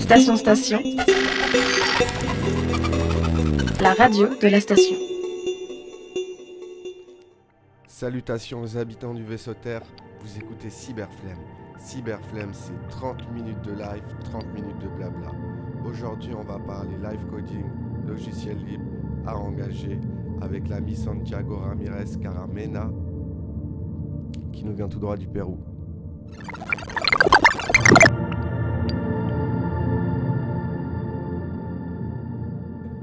Station, la radio de la station. Salutations aux habitants du vaisseau Terre, vous écoutez Cyberflemme. Cyberflemme, c'est 30 minutes de live, 30 minutes de blabla. Aujourd'hui, on va parler live coding, logiciel libre à engager avec l'ami Santiago Ramírez Camarena qui nous vient tout droit du Pérou.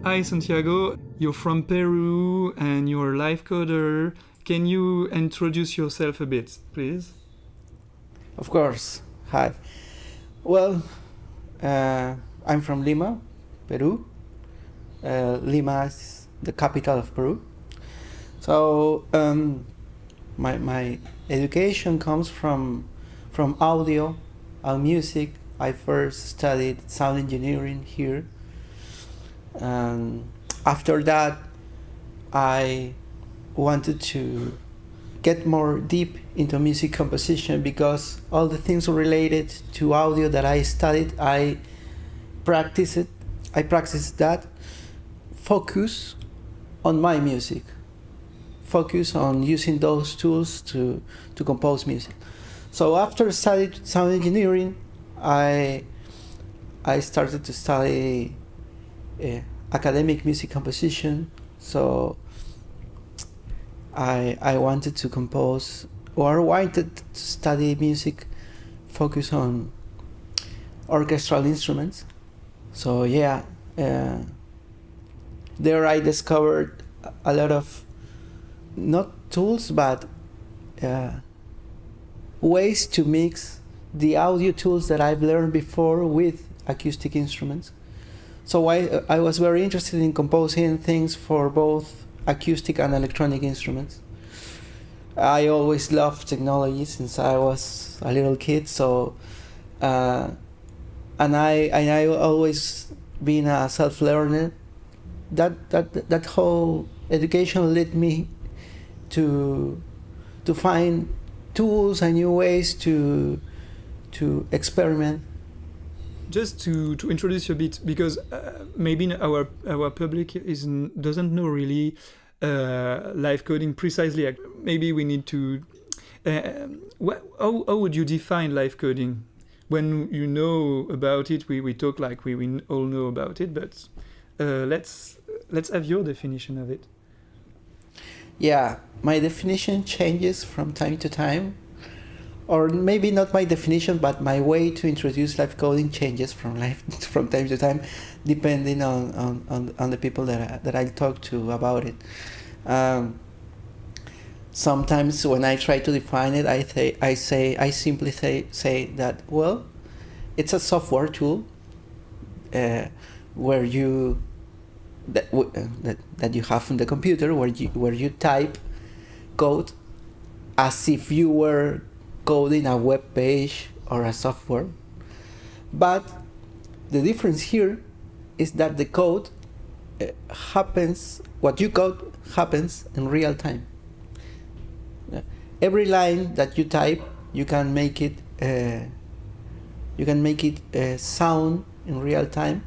Hi Santiago, you're from Peru and you're a live coder. Can you introduce yourself a bit, please? Of course. Hi. Well, I'm from Lima, Peru. Lima is the capital of Peru. So my education comes from audio and music. I first studied sound engineering here. After that, I wanted to get more deep into music composition because all the things related to audio that I studied, I practiced that. Focus on my music. Focus on using those tools to compose music. So after studying sound engineering, I started to study academic music composition. So I wanted to compose, or wanted to study music, focus on orchestral instruments. So yeah, there I discovered a lot of, not tools, but ways to mix the audio tools that I've learned before with acoustic instruments. So I was very interested in composing things for both acoustic and electronic instruments. I always loved technology since I was a little kid. So, and I always been a self-learner. That whole education led me to find tools and new ways to experiment. Just to introduce you a bit, because maybe our public doesn't know really live coding precisely. Maybe we need to. How would you define live coding? When you know about it, we talk like we all know about it, but let's have your definition of it. Yeah, my definition changes from time to time. Or maybe not my definition, but my way to introduce live coding changes from time to time, depending on the people that I talk to about it. Sometimes when I try to define it, I simply say that, well, it's a software tool where you that you have on the computer where you type code as if you were coding a web page or a software. But the difference here is that the code what you code happens in real time. Every line that you type, you can make it sound in real time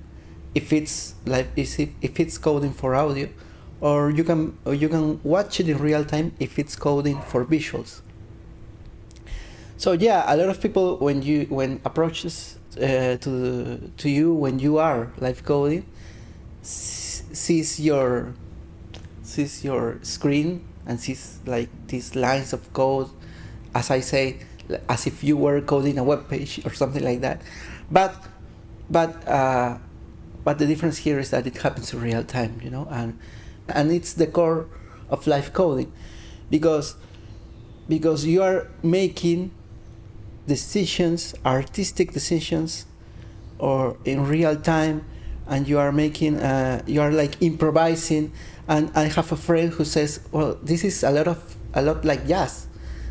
if it's coding for audio, or you can watch it in real time if it's coding for visuals. So yeah, a lot of people when approaches to you when you are live coding sees your screen and sees like these lines of code, as I say, as if you were coding a web page or something like that. But the difference here is that it happens in real time, you know, and it's the core of live coding, because you are making decisions, artistic decisions, or in real time, and you are making, you are like improvising. And I have a friend who says, well, this is a lot like jazz.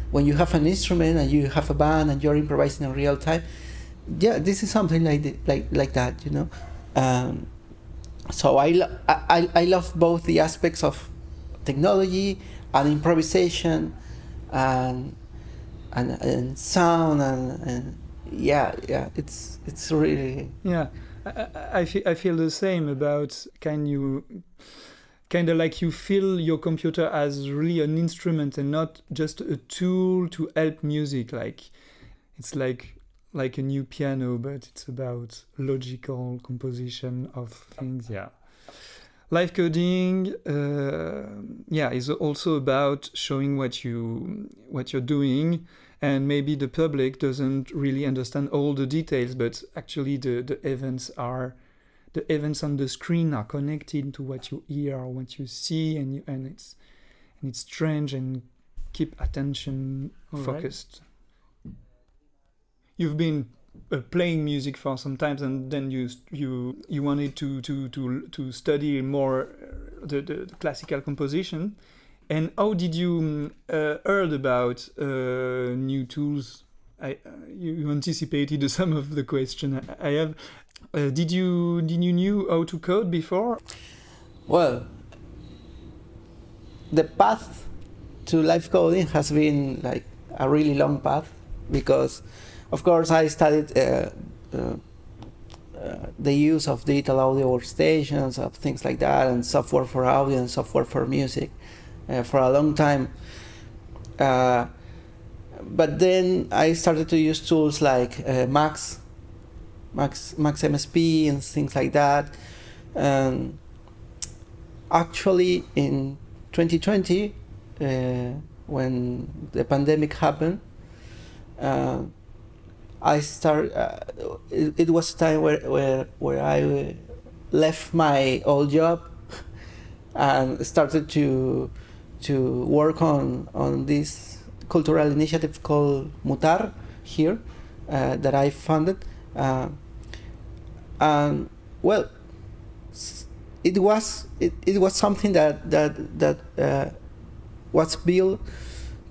When you have an instrument and you have a band and you're improvising in real time, yeah, this is something like that, you know. So I love both the aspects of technology and improvisation and sound and yeah, it's really I feel the same about kind of like you feel your computer as really an instrument and not just a tool to help music. Like it's like a new piano, but it's about logical composition of things. Yeah. Live coding, is also about showing what you're doing, and maybe the public doesn't really understand all the details, but actually the events on the screen are connected to what you hear or what you see, and it's strange and keep attention focused. Right. You've been playing music for some time, and then you wanted to study more the classical composition. And how did you heard about new tools? You anticipated some of the question I have. Did you knew how to code before? Well, the path to live coding has been like a really long path, because of course I studied the use of digital audio workstations, of things like that, and software for audio and software for music for a long time. But then I started to use tools like Max MSP and things like that. And actually in 2020, when the pandemic happened, I started. It was a time where I left my old job and started to work on this cultural initiative called Mutar here that I funded. And well, it was something that was built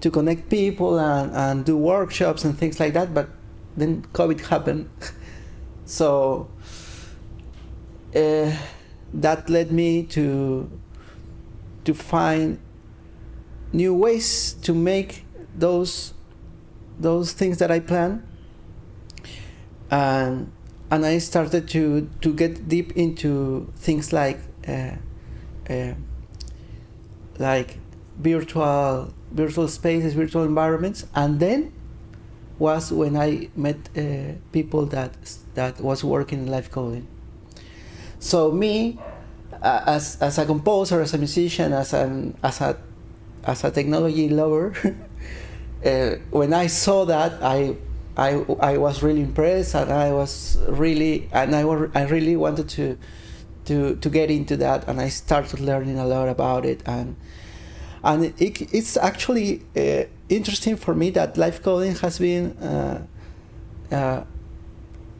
to connect people and do workshops and things like that. But then COVID happened, so that led me to find new ways to make those things that I planned, and I started to get deep into things like virtual spaces, virtual environments, and then was when I met people that was working in live coding. So me, as a composer, as a musician, as a technology lover, when I saw that, I was really impressed, and I really wanted to get into that, and I started learning a lot about it, and it's actually interesting for me that live coding has been the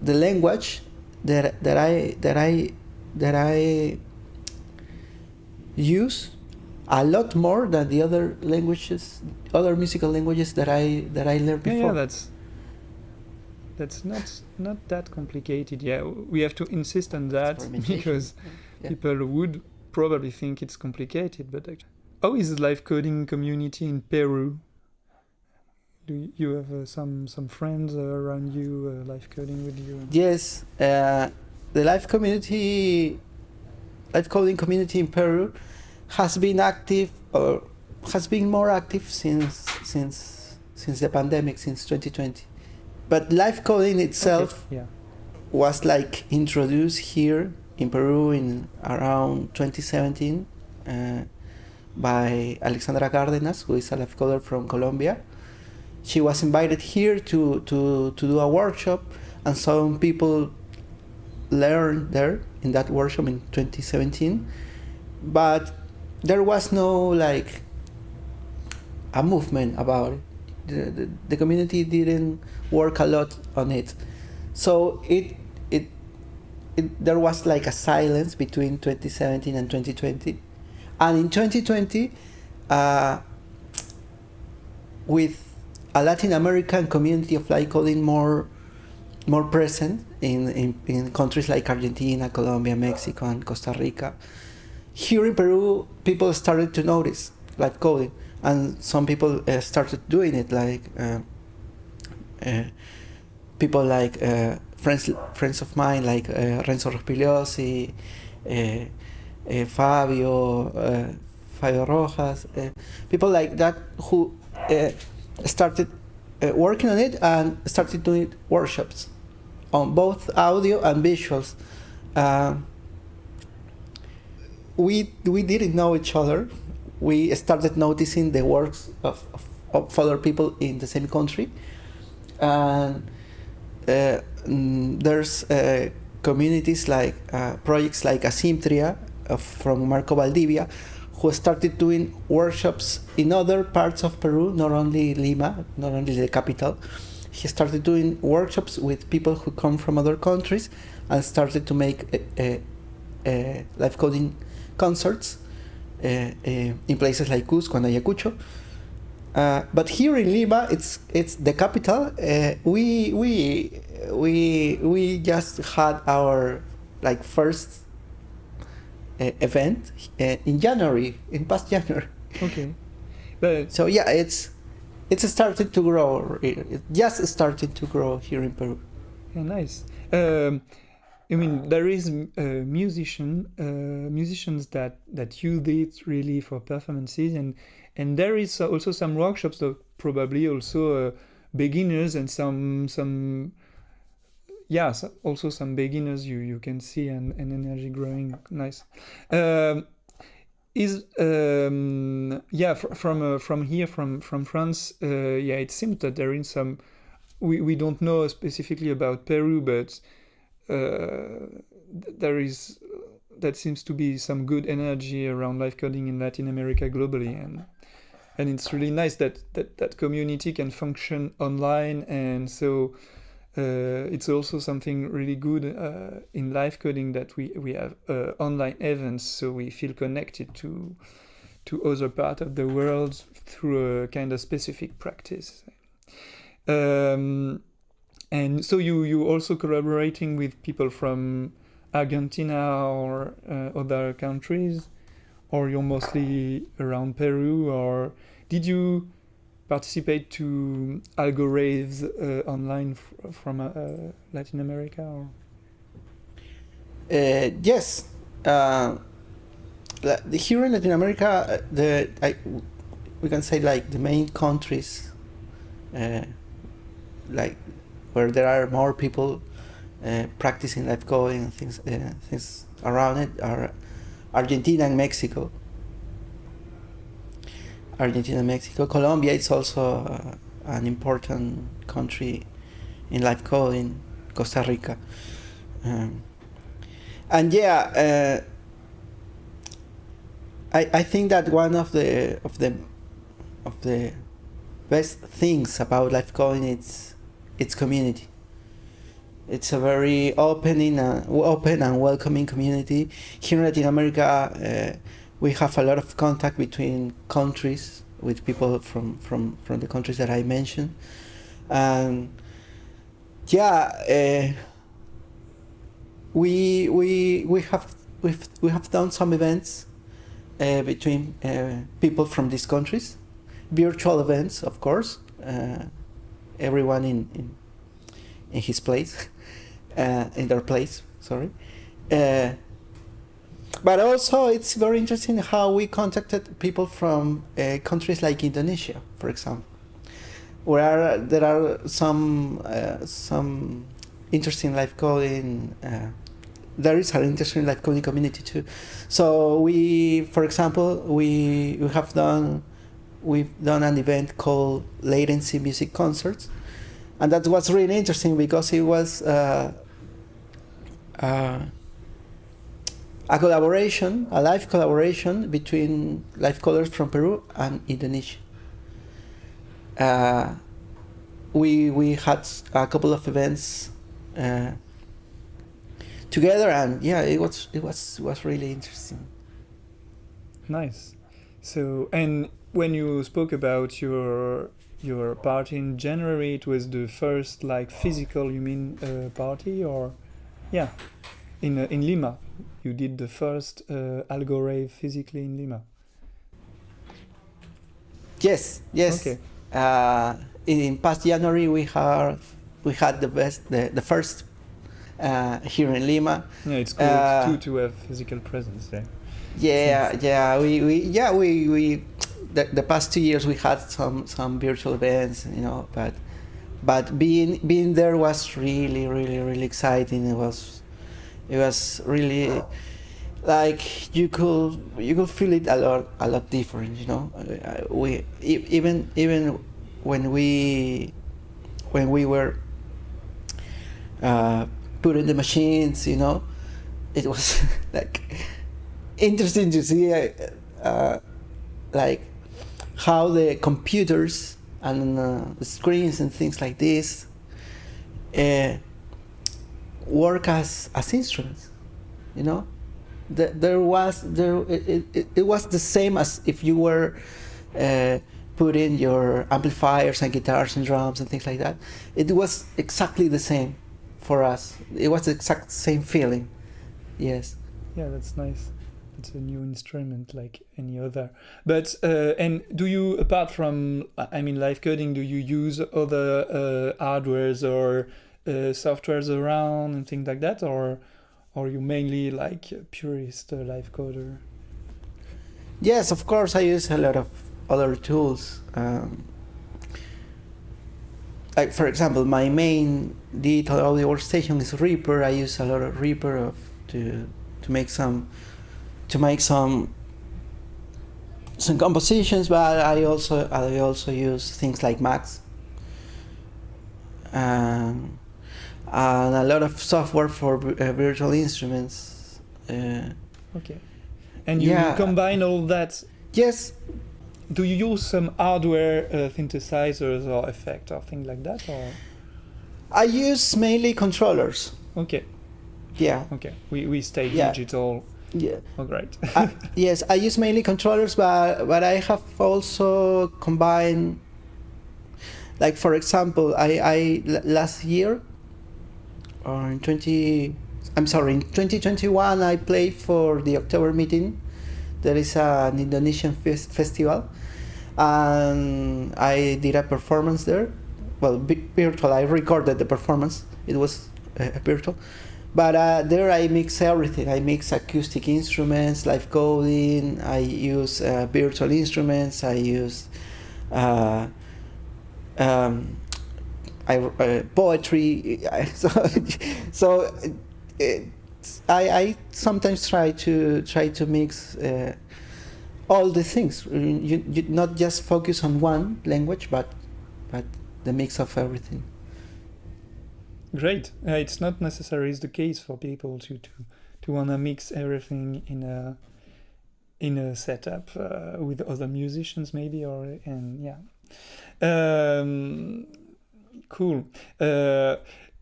language that I use a lot more than the other musical languages that I learned before. Yeah, that's not that complicated. Yeah, we have to insist on that because people would probably think it's complicated. But actually, how is the live coding community in Peru? Do you have some friends around you live coding with you? Yes, the live coding community in Peru has been active, or has been more active since the pandemic, since 2020. But live coding itself was like introduced here in Peru in around 2017 by Alexandra Cárdenas, who is a live coder from Colombia. She was invited here to do a workshop, and some people learned there in that workshop in 2017. But there was no like a movement about it. The community didn't work a lot on it, so there was like a silence between 2017 and 2020, and in 2020, with a Latin American community of live coding more present in countries like Argentina, Colombia, Mexico, and Costa Rica, here in Peru, people started to notice live coding. And some people started doing it, like people like friends of mine like Renzo Rospigliosi, Fabio Rojas, people like that who started working on it and started doing workshops on both audio and visuals. We didn't know each other. We started noticing the works of other people in the same country, and there's communities like projects like Asymptria from Marco Valdivia, who started doing workshops in other parts of Peru, not only Lima, not only the capital. He started doing workshops with people who come from other countries and started to make live coding concerts in places like Cusco and Ayacucho. But here in Lima, it's the capital. We just had our first event in past January. Okay, but so yeah, it's started to grow. It just started to grow here in Peru. yeah, nice. I mean, there is musicians that use it really for performances, and there is also some workshops, though probably also beginners and also some beginners you can see and energy growing. Nice. From here from France, it seems that there is some. We don't know specifically about Peru, but that seems to be some good energy around live coding in Latin America globally, and it's really nice that community can function online, and so it's also something really good in live coding that we have online events, so we feel connected to other part of the world through a kind of specific practice. And so you also collaborating with people from Argentina or other countries, or you're mostly around Peru, or did you participate to algorithms online from Latin America? Or? Yes. Here in Latin America, we can say the main countries, where there are more people practicing live coding and things around it are Argentina and Mexico. Colombia is also an important country in live coding. Costa Rica, and I think that one of the best things about live coding is its community. It's a very open and welcoming community. Here in Latin America, we have a lot of contact between countries with people from the countries that I mentioned, and we have done some events between people from these countries, virtual events, of course. Everyone in his place, in their place. Sorry. But also, it's very interesting how we contacted people from countries like Indonesia, for example, where there are some interesting live coding. There is an interesting live coding community too. So for example, we've done an event called Latency Music Concerts, and that was really interesting because it was a live collaboration between live coders from Peru and Indonesia. We had a couple of events together, and it was really interesting. Nice. So, and when you spoke about your party in January, it was the first physical, you mean, party, or in Lima, you did the first algo-rave physically in Lima. Yes. Okay. In past January we had the first here in Lima. Yeah, it's cool too to have physical presence there. We the past 2 years we had some virtual events, but being there was really exciting. It was really like you could feel it a lot different, we even when we were put in the machines, it was like interesting to see like how the computers and the screens and things like this work as instruments, it was the same as if you were putting your amplifiers and guitars and drums and things like that. It was exactly the same for us. It was the exact same feeling. Yes. Yeah, that's nice. It's a new instrument like any other. But and do you, apart from live coding, do you use other hardwares or softwares around and things like that, or are you mainly like a purist live coder? Yes, of course, I use a lot of other tools. Like for example, my main digital audio workstation is Reaper. I use a lot of Reaper to make some compositions, but I also use things like Max and a lot of software for virtual instruments. Okay, and you combine all that. Yes. Do you use some hardware synthesizers or effect or things like that, or? I use mainly controllers. Okay. Yeah. Okay. We stay digital. Yeah. Oh, great. Yes, I use mainly controllers, but I have also combined. Like for example, I last year, or in 2021, I played for the October meeting. There is an Indonesian festival, and I did a performance there. Well, virtual. I recorded the performance. It was virtual, but there I mix everything. I mix acoustic instruments, live coding. I use virtual instruments. I use poetry. So I sometimes try to mix all the things. You not just focus on one language, but the mix of everything. Great. It's not necessarily the case for people to want to mix everything in a setup with other musicians maybe, cool.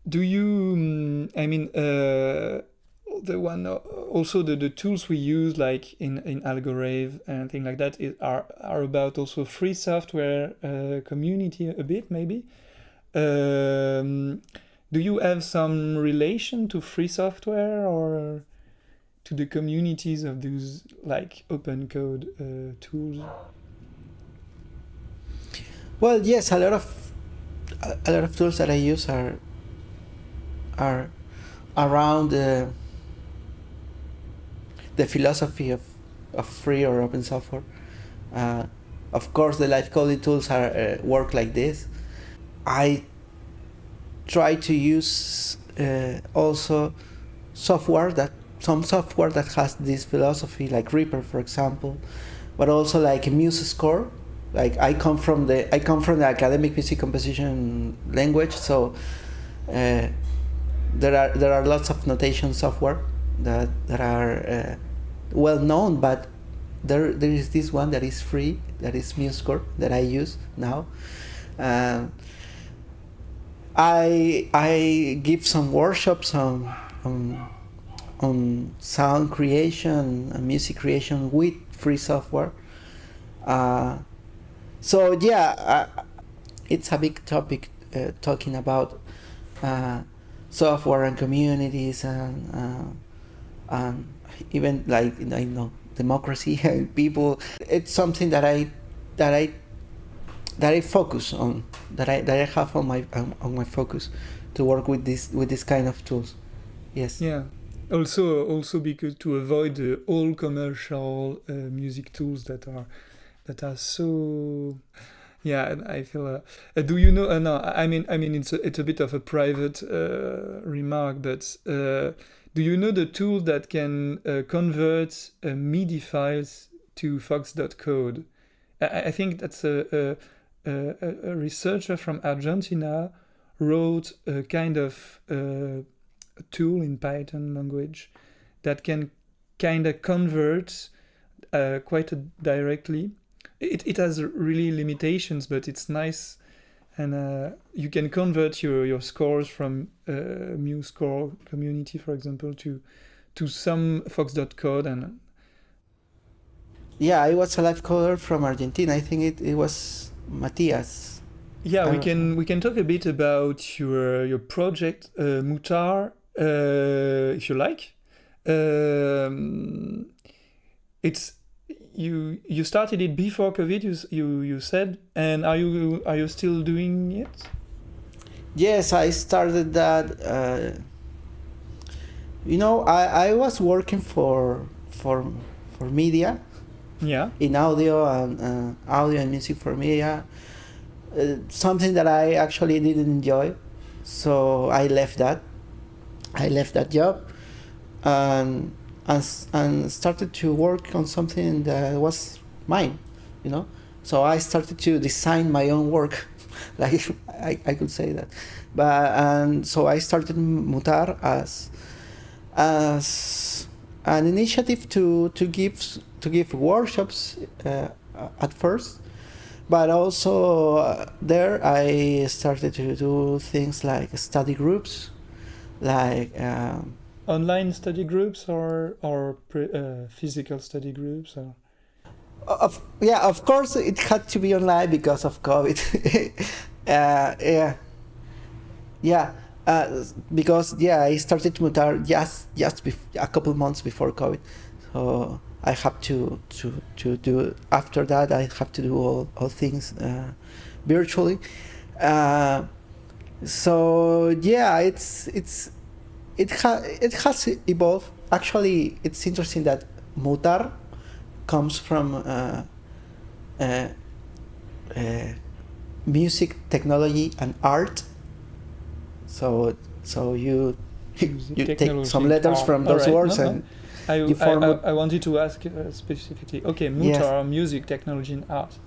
Do you? The one also the tools we use like in Algorave and things like that are about also free software community a bit maybe. Do you have some relation to free software or to the communities of those like open code tools? Well, yes, a lot of tools that I use are around the philosophy of free or open software. Of course, the live coding tools are work like this. I try to use also some software that has this philosophy, like Reaper, for example, but also like MuseScore. Like I come from the academic music composition language, so there are lots of notation software that are well known, but there is this one that is free, that is MuseScore, that I use now. I give some workshops on sound creation and music creation with free software. So yeah, it's a big topic talking about software and communities and even like democracy and people. It's something that I focus on, that I have on my focus to work with this kind of tools. Yes. Yeah. Also because to avoid the all commercial music tools that are so. Yeah, and I feel. Do you know? No, I mean, it's a bit of a private remark, but do you know the tool that can convert MIDI files to Fox.code? I think that's a researcher from Argentina wrote a kind of tool in Python language that can kind of convert quite directly. It has really limitations, but it's nice, and you can convert your scores from MuseScore community, for example, to some Fox.code. And Yeah, I was a live coder from Argentina. I think it was Matias. yeah, we can talk a bit about your project Mutar, if you like. It's you started it before COVID. You said, and are you still doing it? Yes, I started that. I was working for media. Yeah. In audio and music for media, something that I actually didn't enjoy, so I left that job and started to work on something that was mine, so I started to design my own work. Like I could say that, and so I started Mutar as an initiative to give workshops at first, but also there I started to do things like study groups, like online study groups or physical study groups. Or? Of course it had to be online because of COVID. Because I started Mutar just a couple months before COVID, so I have to do. After that, I have to do all things virtually. It has evolved. Actually, it's interesting that Mutar comes from music, technology, and art. So you take some letters from those words and you form. I wanted to ask specifically. Okay, Mutar, yes. Music, technology, and art.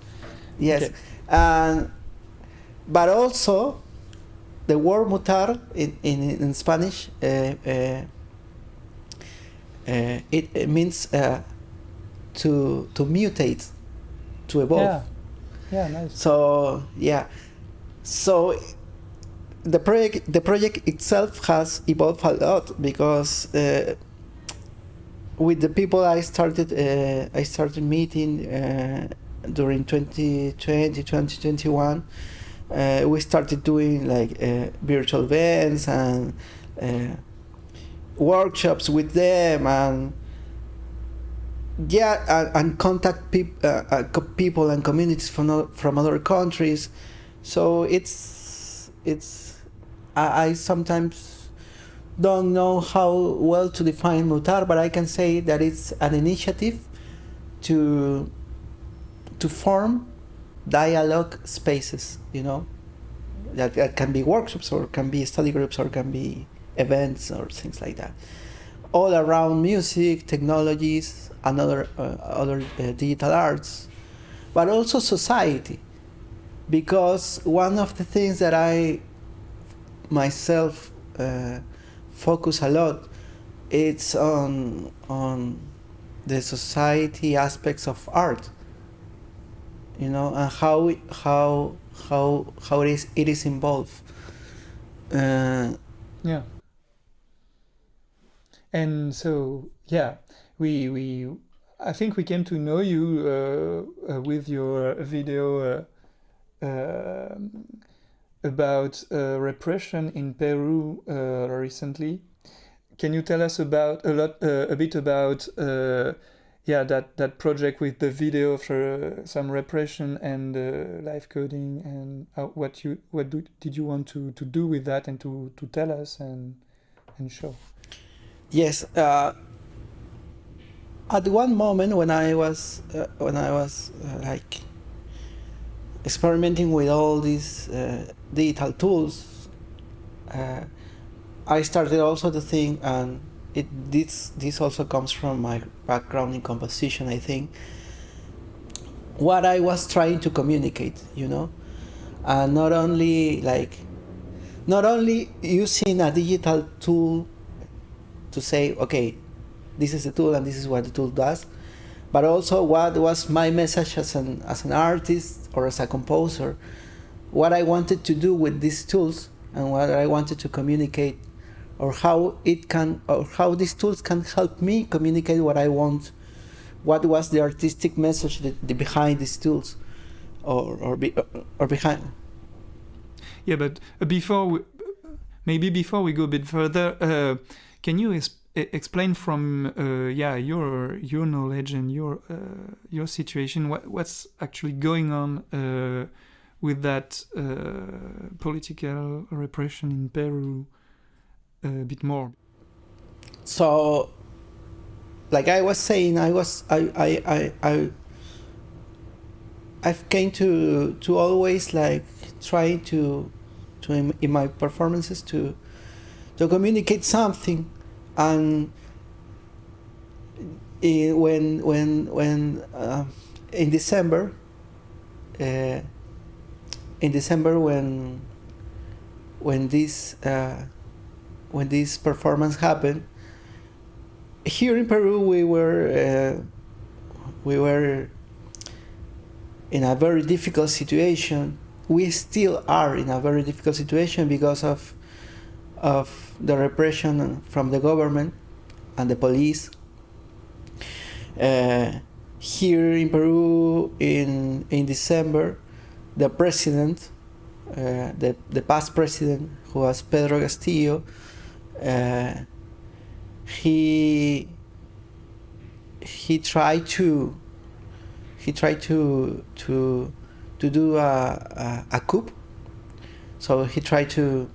Yes, okay. But also the word mutar in Spanish it means to mutate, to evolve. Yeah, nice. So the project itself has evolved a lot because with the people I started meeting during 2020, 2021. We started doing like virtual events and workshops with them, and contact people and communities from other countries. So I sometimes don't know how well to define Mutar, but I can say that it's an initiative to form dialogue spaces, that can be workshops or can be study groups or can be events or things like that, all around music, technologies, and other digital arts, but also society, because one of the things that I myself focus a lot, it's on the society aspects of art, and how it is involved. And so we I think we came to know you with your video about repression in Peru recently. Can you tell us about a bit about that project with the video for some repression and live coding, and what did you want to do with that and to tell us and show? Yes. At one moment when I was like experimenting with all these digital tools, I started also to think, and this also comes from my background in composition, I think, what I was trying to communicate, and not only using a digital tool to say, okay, this is the tool and this is what the tool does, but also what was my message as an artist or as a composer, what I wanted to do with these tools and what I wanted to communicate, or how these tools can help me communicate what I want. What was the artistic message behind these tools, or behind? Yeah, but before we go a bit further, can you explain from your knowledge and your situation what's actually going on with that political repression in Peru a bit more? So, like I was saying, I've came to always like trying to in my performances to communicate something, and when in December when this performance happened here in Peru, we were in a very difficult situation. We still are in a very difficult situation because of the repression from the government and the police. Here in Peru, in December, the president, the past president, who was Pedro Castillo, he tried to do a coup. So he tried to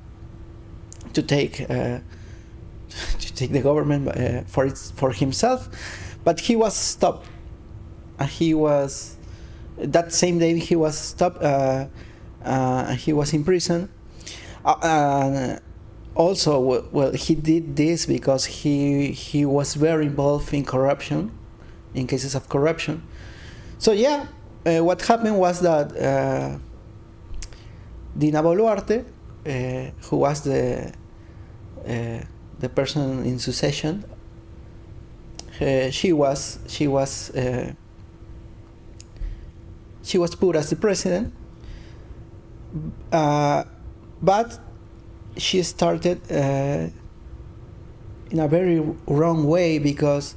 take the government for himself, but he was stopped. That same day he was stopped. He was in prison. Also, well, he did this because he was very involved in corruption, in cases of corruption. So yeah, what happened was that Dina Boluarte, who was the person in succession, she was put as the president, but she started in a very wrong way, because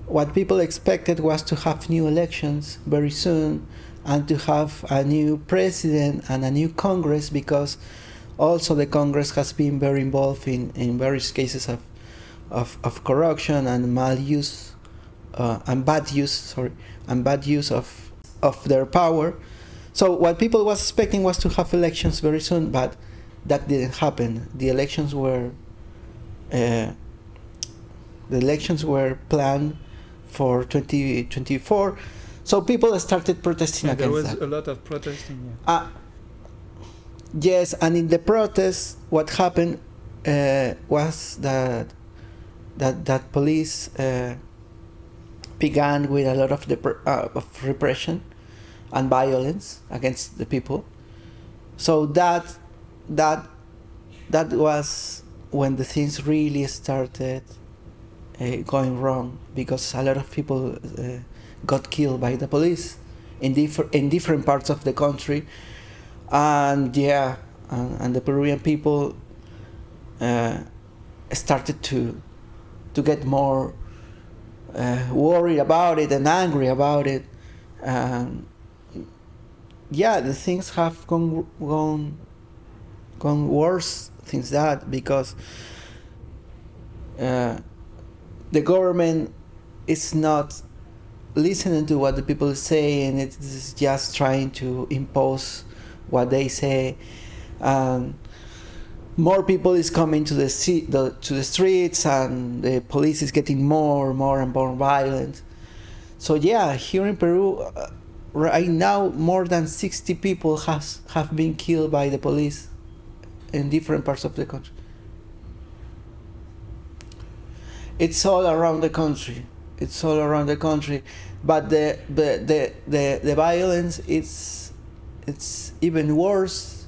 what people expected was to have new elections very soon and to have a new president and a new Congress, because also the Congress has been very involved in various cases of corruption and maluse and bad use of their power. So what people was expecting was to have elections very soon, but that didn't happen. The elections were planned for 2024. So people started protesting against that. There was a lot of protesting. Yes, and in the protests, what happened was that police began with a lot of repression and violence against the people. So that was when the things really started going wrong, because a lot of people got killed by the police in different parts of the country, and the Peruvian people started to get more worried about it and angry about it. The things have gone worse since that, because the government is not listening to what the people say, and it's just trying to impose what they say. more people is coming to the streets, and the police is getting more and more violent. So yeah, here in Peru, right now more than 60 people have been killed by the police in different parts of the country. It's all around the country. It's all around the country, but the violence it's even worse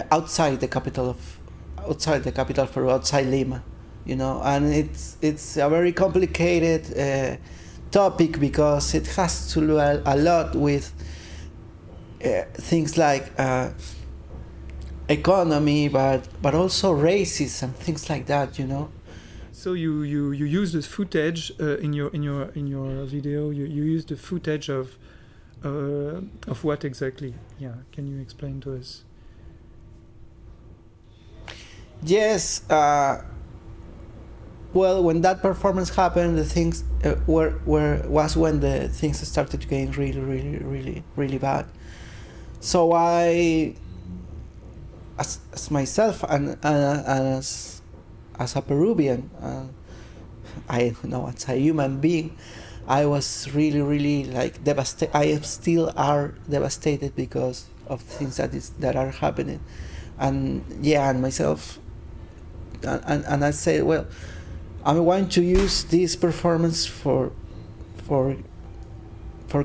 outside the capital of Peru, outside Lima, you know. And it's a very complicated topic because it has to do a lot with things like economy, but also racism, things like that, you know. So you use the footage in your video. You use the footage of what exactly? Yeah, can you explain to us? Yes. Well, when that performance happened, the things was when the things started getting really bad. So I, as myself and as a Peruvian, I know as a human being, I was really like devastated. I still are devastated because of things that are happening, and yeah, and myself, and I say, well, I want to use this performance for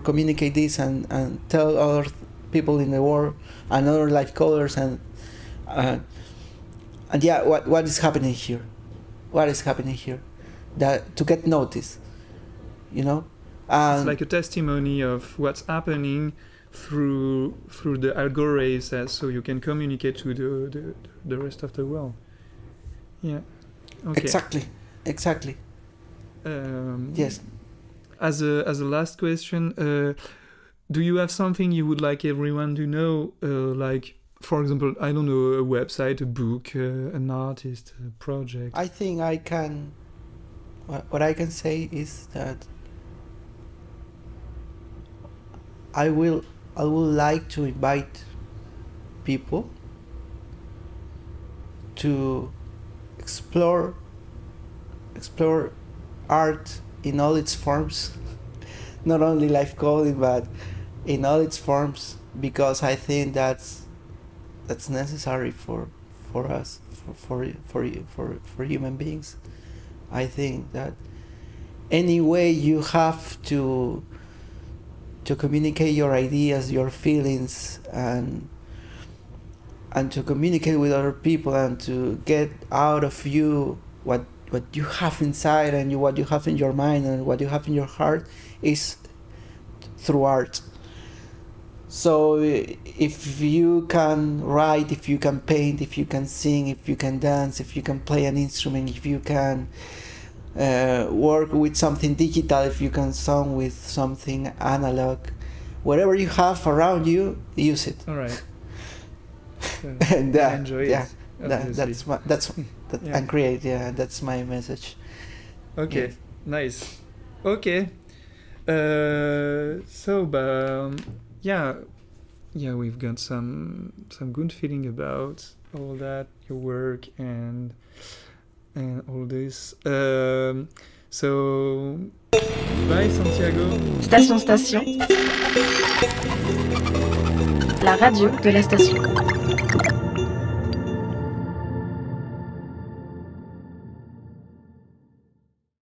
communicate this and tell other people in the world and other life colors and yeah, what is happening here? What is happening here? That to get noticed, you know. It's like a testimony of what's happening through the algorithms, so you can communicate to the rest of the world. Yeah. Okay. Exactly. Yes. As a last question, do you have something you would like everyone to know? Like, for example, I don't know, a website, a book, an artist, a project. I think I can. What I can say is that I would like to invite people to explore art in all its forms, not only life coding, but in all its forms, because I think that's necessary for us, for human beings. I think that any way you have to communicate your ideas, your feelings, and to communicate with other people, and to get out of you what you have inside and what you have in your mind and what you have in your heart, is through art. So if you can write, if you can paint, if you can sing, if you can dance, if you can play an instrument, if you can work with something digital, if you can sing with something analog, whatever you have around you, use it. All right. So And enjoy it. Yeah, obviously. Yeah. and create. Yeah, that's my message. Okay, Yes. nice. Okay. Yeah, we've got some good feeling about all that, your work and all this. So bye Santiago. Station. La radio de la station.